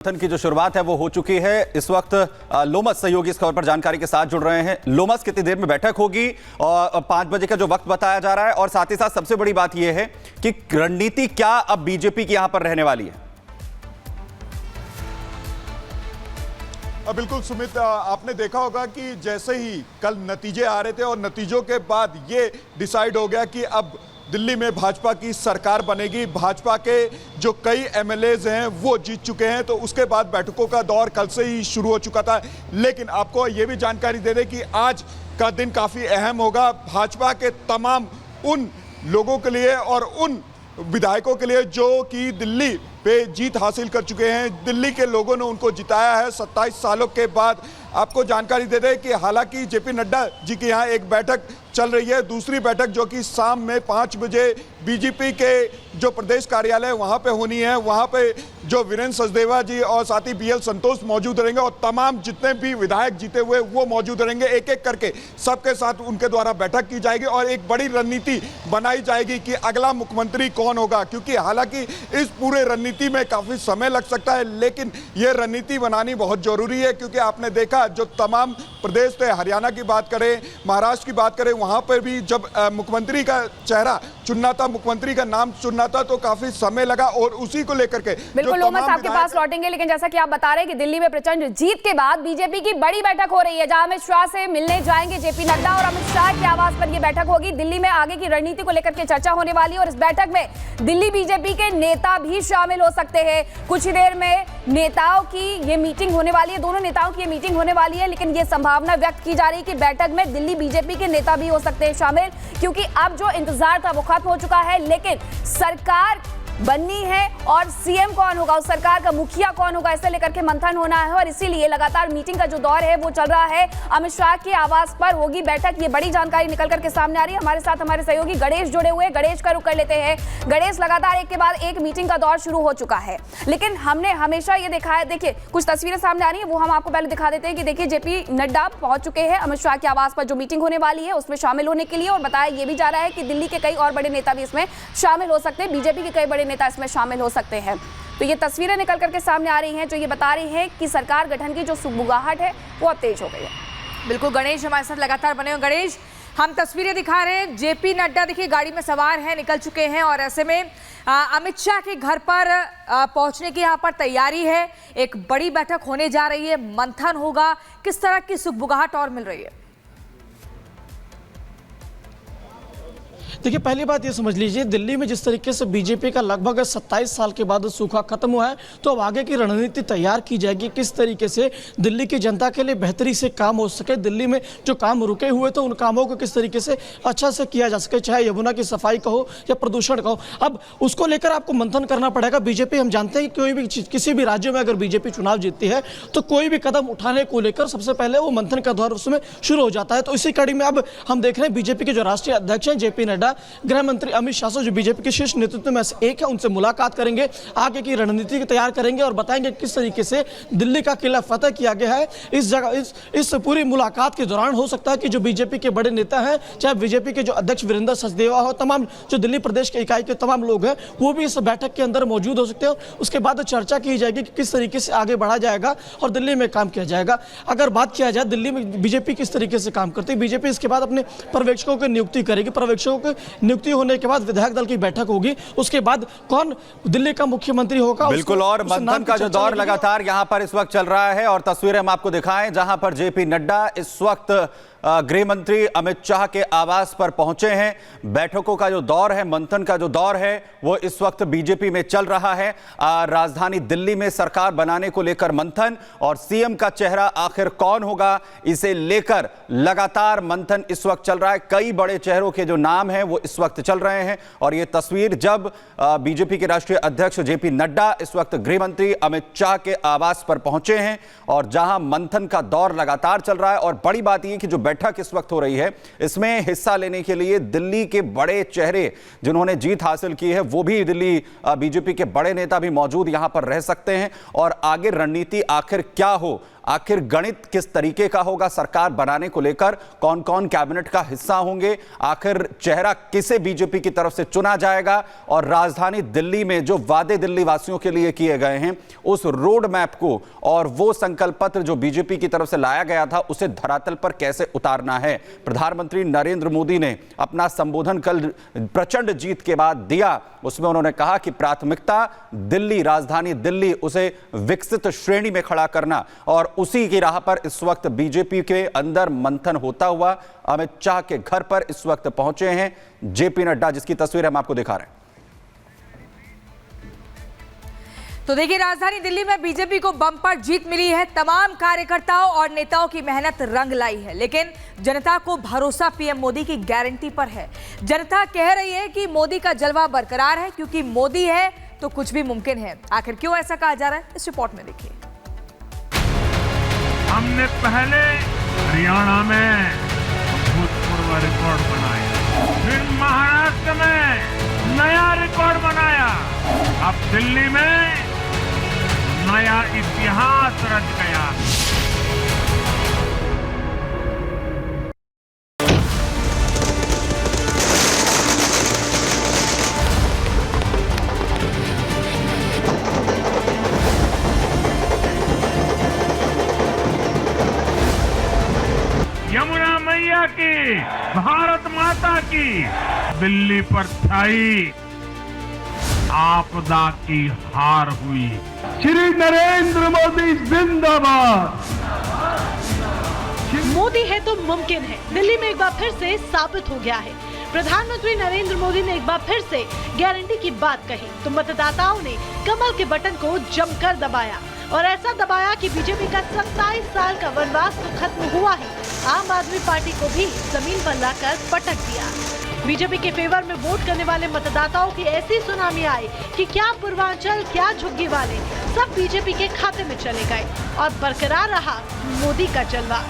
मंथन की जो शुरुआत है वो हो चुकी है। इस वक्त लोमस सहयोगी इस खबर पर जानकारी के साथ जुड़ रहे हैं। लोमस, कितनी देर में बैठक होगी? और 5 बजे का जो वक्त बताया जा रहा है, और साथ ही साथ सबसे बड़ी बात यह है कि रणनीति क्या अब बीजेपी की यहां पर रहने वाली है? बिल्कुल सुमित, आपने देखा होगा कि जैसे ही कल नतीजे आ रहे थे और नतीजों के बाद ये डिसाइड हो गया कि अब दिल्ली में भाजपा की सरकार बनेगी। भाजपा के जो कई एमएलएज हैं वो जीत चुके हैं, तो उसके बाद बैठकों का दौर कल से ही शुरू हो चुका था। लेकिन आपको ये भी जानकारी दे दें कि आज का दिन काफ़ी अहम होगा भाजपा के तमाम उन लोगों के लिए और उन विधायकों के लिए जो कि दिल्ली पे जीत हासिल कर चुके हैं। दिल्ली के लोगों ने उनको जिताया है 27 सालों के बाद। आपको जानकारी दे दें कि हालांकि जेपी नड्डा जी के यहाँ एक बैठक चल रही है, दूसरी बैठक जो कि शाम में 5 बजे बीजेपी के जो प्रदेश कार्यालय वहाँ पे होनी है, वहाँ पे जो वीरेंद्र सचदेवा जी और साथ ही बीएल संतोष मौजूद रहेंगे और तमाम जितने भी विधायक जीते हुए वो मौजूद रहेंगे। एक एक करके सबके साथ उनके द्वारा बैठक की जाएगी और एक बड़ी रणनीति बनाई जाएगी कि अगला मुख्यमंत्री कौन होगा। क्योंकि हालांकि इस पूरे रणनीति में काफ़ी समय लग सकता है, लेकिन ये रणनीति बनानी बहुत ज़रूरी है। क्योंकि आपने देखा जो तमाम प्रदेश थे, हरियाणा की बात करें, महाराष्ट्र की बात करें, वहाँ पर भी जब मुख्यमंत्री का चेहरा चुनना था, मुख्यमंत्री का नाम चुनना था, तो काफी समय लगा। और उसी को लेकर के बिल्कुल लोमस आपके पास लौटेंगे, लेकिन जैसा कि आप बता रहे हैं कि दिल्ली में प्रचंड जीत के बाद बीजेपी की बड़ी बैठक हो रही है, जहां अमित शाह से मिलने जाएंगे जेपी नड्डा और अमित शाह के आवास पर यह बैठक होगी। दिल्ली में आगे की रणनीति को लेकर के चर्चा होने वाली है और इस बैठक में दिल्ली बीजेपी के नेता भी शामिल हो सकते हैं। कुछ ही देर में नेताओं की ये मीटिंग होने वाली है, दोनों नेताओं की ये मीटिंग होने वाली है, लेकिन ये संभावना व्यक्त की जा रही है कि बैठक में दिल्ली बीजेपी के नेता भी हो सकते हैं शामिल, क्योंकि अब जो इंतजार था वो खत्म हो चुका है। लेकिन सरकार बननी है और सीएम कौन होगा, उस सरकार का मुखिया कौन होगा, इसे लेकर के मंथन होना है और इसीलिए लगातार मीटिंग का जो दौर है वो चल रहा है। अमित शाह के आवास पर होगी बैठक, ये बड़ी जानकारी निकल करके सामने आ रही है। हमारे साथ हमारे सहयोगी गणेश जुड़े हुए हैं, गणेश का रुख कर लेते हैं। गणेश, लगातार एक के बाद एक मीटिंग का दौर शुरू हो चुका है, लेकिन हमने हमेशा ये देखा है, देखिए कुछ तस्वीरें सामने आ रही है वो हम आपको पहले दिखा देते हैं कि देखिए जेपी नड्डा पहुंच चुके हैं अमित शाह के आवास पर जो मीटिंग होने वाली है उसमें शामिल होने के लिए, और बताया ये भी जा रहा है कि दिल्ली के कई और बड़े नेता भी इसमें शामिल हो सकते हैं, बीजेपी के कई बड़े नेता इसमें शामिल हो सकते हैं। तो ये तस्वीरें निकल करके सामने आ रही हैं जो ये बता रही हैं कि सरकार गठन की जो सुगबुगाहट है वो अब तेज हो गई है। बिल्कुल गणेश हमारे साथ लगातार बने हुए। गणेश, हम तस्वीरें दिखा रहे हैं, जेपी नड्डा देखिए गाड़ी में सवार हैं, निकल चुके हैं और ऐसे में अमित शाह के घर पर पहुंचने की यहाँ पर तैयारी है। एक बड़ी बैठक होने जा रही है, मंथन होगा, किस तरह की सुगबुगाहट और मिल रही है? देखिए, पहली बात ये समझ लीजिए, दिल्ली में जिस तरीके से बीजेपी का लगभग 27 साल के बाद सूखा खत्म हुआ है, तो अब आगे की रणनीति तैयार की जाएगी किस तरीके से दिल्ली की जनता के लिए बेहतरी से काम हो सके। दिल्ली में जो काम रुके हुए थे उन कामों को किस तरीके से अच्छा से किया जा सके, चाहे यमुना की सफाई कहो या प्रदूषण कहो। अब उसको लेकर आपको मंथन करना पड़ेगा। बीजेपी, हम जानते हैं कि कोई भी किसी भी राज्य में अगर बीजेपी चुनाव जीतती है तो कोई भी कदम उठाने को लेकर सबसे पहले वो मंथन का दौर उसमें शुरू हो जाता है। तो इसी कड़ी में अब हम देख रहे हैं बीजेपी के जो राष्ट्रीय अध्यक्ष हैं जेपी नड्डा, गृह मंत्री अमित शाह से जो बीजेपी के शीर्ष नेतृत्व में से एक है, उनसे मुलाकात करेंगे, आगे की रणनीति तैयार करेंगे और बताएंगे किस तरीके से दिल्ली का किला फतेह किया गया है। इस पूरी मुलाकात के दौरान हो सकता है कि जो बीजेपी के बड़े नेता हैं, चाहे बीजेपी के जो अध्यक्ष वीरेंद्र सचदेवा हो, तमाम जो दिल्ली प्रदेश के इकाई के तमाम लोग हैं वो भी इस बैठक के अंदर मौजूद हो सकते हैं। उसके बाद चर्चा की जाएगी कि किस तरीके से आगे बढ़ा जाएगा और दिल्ली में काम किया जाएगा। अगर बात किया जाए दिल्ली में बीजेपी किस तरीके से काम करती है, बीजेपी इसके बाद अपने पर्यवेक्षकों की नियुक्ति करेगी। पर्यवेक्षकों की नियुक्ति होने के बाद विधायक दल की बैठक होगी, उसके बाद कौन दिल्ली का मुख्यमंत्री होगा। बिल्कुल, और मंथन का जो दौर लगातार यहां पर इस वक्त चल रहा है और तस्वीरें हम आपको दिखाएं जहां पर जेपी नड्डा इस वक्त गृह मंत्री अमित शाह के आवास पर पहुंचे हैं। बैठकों का जो दौर है, मंथन का जो दौर है वो इस वक्त बीजेपी में चल रहा है। राजधानी दिल्ली में सरकार बनाने को लेकर मंथन और सीएम का चेहरा आखिर कौन होगा, इसे लेकर लगातार मंथन इस वक्त चल रहा है। कई बड़े चेहरों के जो नाम हैं वो इस वक्त चल रहे हैं और ये तस्वीर जब बीजेपी के राष्ट्रीय अध्यक्ष जेपी नड्डा इस वक्त गृह मंत्री अमित शाह के आवास पर पहुंचे हैं और जहां मंथन का दौर लगातार चल रहा है। और बड़ी बात यह कि जो बैठक इस वक्त हो रही है इसमें हिस्सा लेने के लिए दिल्ली के बड़े चेहरे जिन्होंने जीत हासिल की है वो भी दिल्ली बीजेपी के बड़े नेता भी मौजूद यहां पर रह सकते हैं और आगे रणनीति आखिर क्या हो, आखिर गणित किस तरीके का होगा सरकार बनाने को लेकर, कौन कौन कैबिनेट का हिस्सा होंगे, आखिर चेहरा किसे बीजेपी की तरफ से चुना जाएगा, और राजधानी दिल्ली में जो वादे दिल्ली वासियों के लिए किए गए हैं उस रोड मैप को और वो संकल्प पत्र जो बीजेपी की तरफ से लाया गया था उसे धरातल पर कैसे उतारना है। प्रधानमंत्री नरेंद्र मोदी ने अपना संबोधन कल प्रचंड जीत के बाद दिया, उसमें उन्होंने कहा कि प्राथमिकता दिल्ली, राजधानी दिल्ली, उसे विकसित श्रेणी में खड़ा करना, और उसी की राह पर इस वक्त बीजेपी के अंदर मंथन होता हुआ अमित शाह के घर पर इस वक्त पहुंचे हैं जेपी नड्डा, जिसकी तस्वीर हम आपको दिखा रहे हैं। तो देखिए, राजधानी दिल्ली में बीजेपी को बम्पर जीत मिली है। तमाम कार्यकर्ताओं और नेताओं की मेहनत रंग लाई है, लेकिन जनता को भरोसा पीएम मोदी की गारंटी पर है। जनता कह रही है कि मोदी का जलवा बरकरार है, क्योंकि मोदी है तो कुछ भी मुमकिन है। आखिर क्यों ऐसा कहा जा रहा है, इस रिपोर्ट में देखिए। हमने पहले हरियाणा में भूतपूर्व रिकॉर्ड बनाया, फिर महाराष्ट्र में नया रिकॉर्ड बनाया, अब दिल्ली में नया इतिहास रच गया। यमुना मैया की, भारत माता की, दिल्ली पर छाई आपदा की हार हुई। श्री नरेंद्र मोदी जिंदाबाद। मोदी है तो मुमकिन है, दिल्ली में एक बार फिर से साबित हो गया है। प्रधानमंत्री नरेंद्र मोदी ने एक बार फिर से गारंटी की बात कही तो मतदाताओं ने कमल के बटन को जमकर दबाया, और ऐसा दबाया कि बीजेपी का 27 साल का वनवास तो खत्म हुआ ही, आम आदमी पार्टी को भी जमीन पर लाकर पटक दिया। बीजेपी के फेवर में वोट करने वाले मतदाताओं की ऐसी सुनामी आई कि क्या पूर्वांचल, क्या झुग्गी वाले, सब बीजेपी के खाते में चले गए और बरकरार रहा मोदी का जलवा।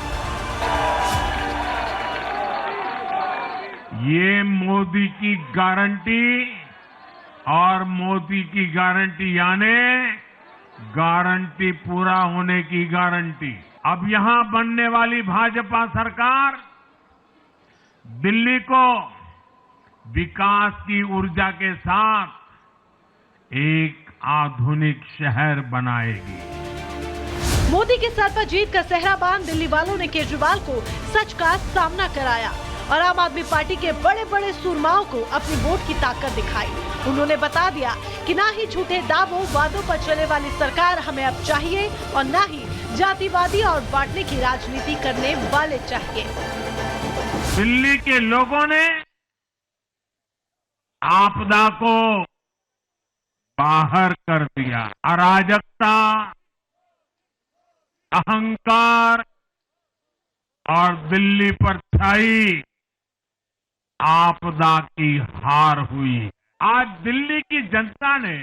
ये मोदी की गारंटी, और मोदी की गारंटी यानी गारंटी पूरा होने की गारंटी। अब यहां बनने वाली भाजपा सरकार दिल्ली को विकास की ऊर्जा के साथ एक आधुनिक शहर बनाएगी। मोदी के सर पर जीत का सेहरा बांध दिल्ली वालों ने केजरीवाल को सच का सामना कराया और आम आदमी पार्टी के बड़े बड़े सुरमाओं को अपनी वोट की ताकत दिखाई। उन्होंने बता दिया कि ना ही झूठे दावों वादों पर चलने वाली सरकार हमें अब चाहिए, और ना ही जातिवादी और बांटने की राजनीति करने वाले चाहिए। दिल्ली के लोगों ने आपदा को बाहर कर दिया। अराजकता, अहंकार और दिल्ली पर छाई आपदा की हार हुई। आज दिल्ली की जनता ने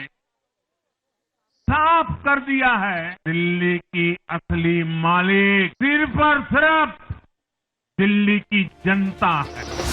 साफ कर दिया है, दिल्ली की असली मालिक सिर्फ और सिर्फ दिल्ली की जनता है।